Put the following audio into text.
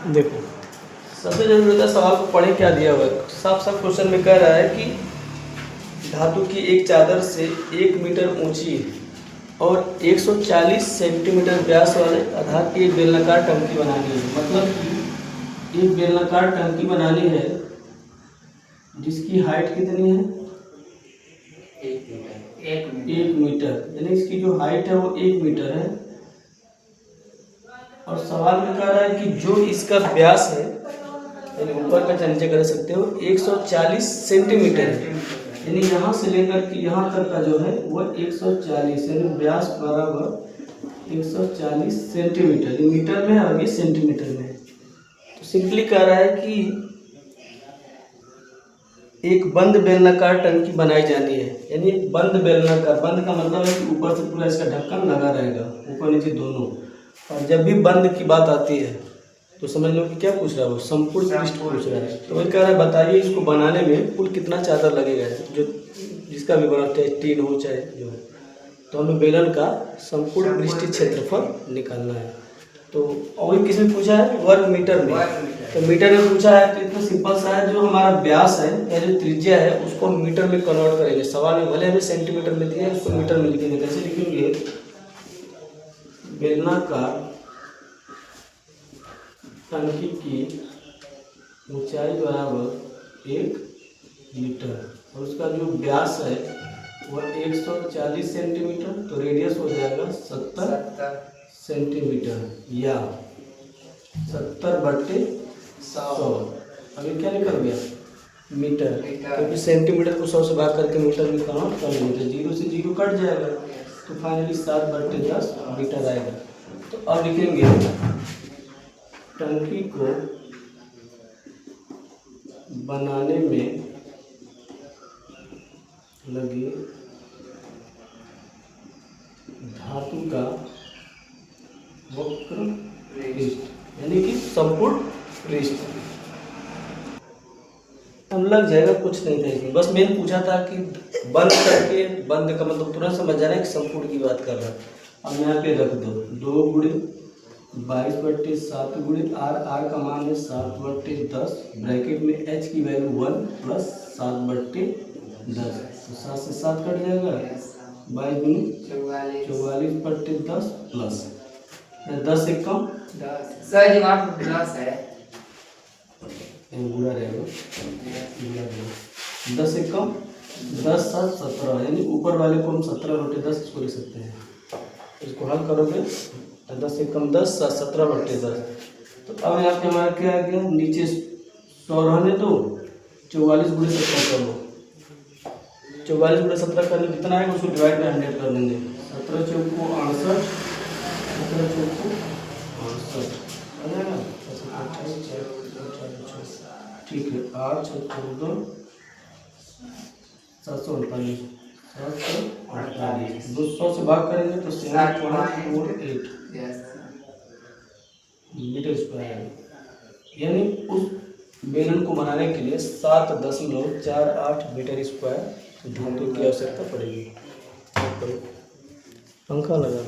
देखो, सबसे जरूरी होता है सवाल को पढ़े क्या दिया हुआ है। साफ साफ क्वेश्चन में कह रहा है कि धातु की एक चादर से 1 मीटर ऊंची और 140 सेंटीमीटर व्यास वाले आधार की एक बेलनाकार टंकी बनानी है। मतलब कि एक बेलनाकार टंकी बनानी है जिसकी हाइट कितनी है? 1 मीटर, यानी इसकी जो हाइट है वो 1 मीटर है। और सवाल में कह रहा है कि जो इसका व्यास है, यानी ऊपर का नीचे कर सकते हो, 140 सेंटीमीटर है। यानी यहाँ से लेकर के यहाँ तक का जो है वो 140, यानी व्यास बराबर 140 सेंटीमीटर। ये मीटर में है और ये सेंटीमीटर में है। तो सिंपली कह रहा है कि एक बंद बेलनाकार टंकी बनाई जानी है। यानी बंद बेलनाकार, बंद का मतलब है कि ऊपर से पूरा इसका ढक्कन लगा रहेगा, ऊपर नीचे दोनों। और जब भी बंद की बात आती है तो समझ लो कि क्या पूछ रहा है वो, संपूर्ण पृष्ठ पूछ रहा है। तो वही कह रहा है बताइए इसको बनाने में कुल कितना चादर लगेगा, जो जिसका भी बना, चाहे टीन हो चाहे जो है। तो हमें बेलन का संपूर्ण पृष्ठीय क्षेत्रफल निकालना है। तो और किस में पूछा है? वर्ग मीटर में। तो मीटर में पूछा है तो इतना सिंपल सा है, जो हमारा व्यास है या जो त्रिज्या है उसको मीटर में कन्वर्ट करेंगे। सवाल में भले हमें सेंटीमीटर में दिया है, उसको मीटर में लिखेंगे। कैसे लिखेंगे? बेलनाकार टंकी की ऊंचाई बराबर 1 मीटर और उसका जो व्यास है वह 140 सेंटीमीटर। तो रेडियस हो जाएगा 70 सेंटीमीटर या 70/100। अभी क्या निकल गया? मीटर, क्योंकि सेंटीमीटर को 100 से भाग करके मीटर में कन्वर्ट कर लेंगे। 0 से 0 कट जाएगा तो फाइनली 7/10 मीटर आएगा। तो अब लिखेंगे टंकी को बनाने में लगे धातु का वक्र पृष्ठ, यानी कि संपूर्ण पृष्ठ। हम लग जाएगा, कुछ नहीं था इसमें। बस मैंने पूछा था कि बंद करके, बंद का मतलब तुरंत समझ जाना है कि संपूर्ण की बात कर रहा है। अब यहाँ पे रख दो 2 × 22/7 × r का मान है 7/10, ब्रैकेट में h की वैल्यू 1 + 7/10। तो 7 से 7 कट जाएगा, 22 44/10 प्लस 10 से कम 10 है, बुरा रहेगा, 10 से कम 10 7 17, यानी ऊपर वाले को हम 17/10 इसको लिख सकते हैं। इसको हल करोगे 10 से कम 10 7 17/10। तो अब यहाँ पे हमारा क्या आ गया? नीचे 100 रहने दो, 44 × 17 कर लो। 44 × 17 करने कितना आएगा उसको डिवाइड बाय 100 कर देंगे। 17 × 4 = 68, 17 × 4 = 68 आ जाएगा। ठीक है, 8 × 14 748, 748 200 से भाग करेंगे तो 7.48 मीटर स्क्वायर। यानी उस बेलन को बनाने के लिए 7.48 मीटर स्क्वायर धातु की आवश्यकता पड़ेगी। पंखा लगा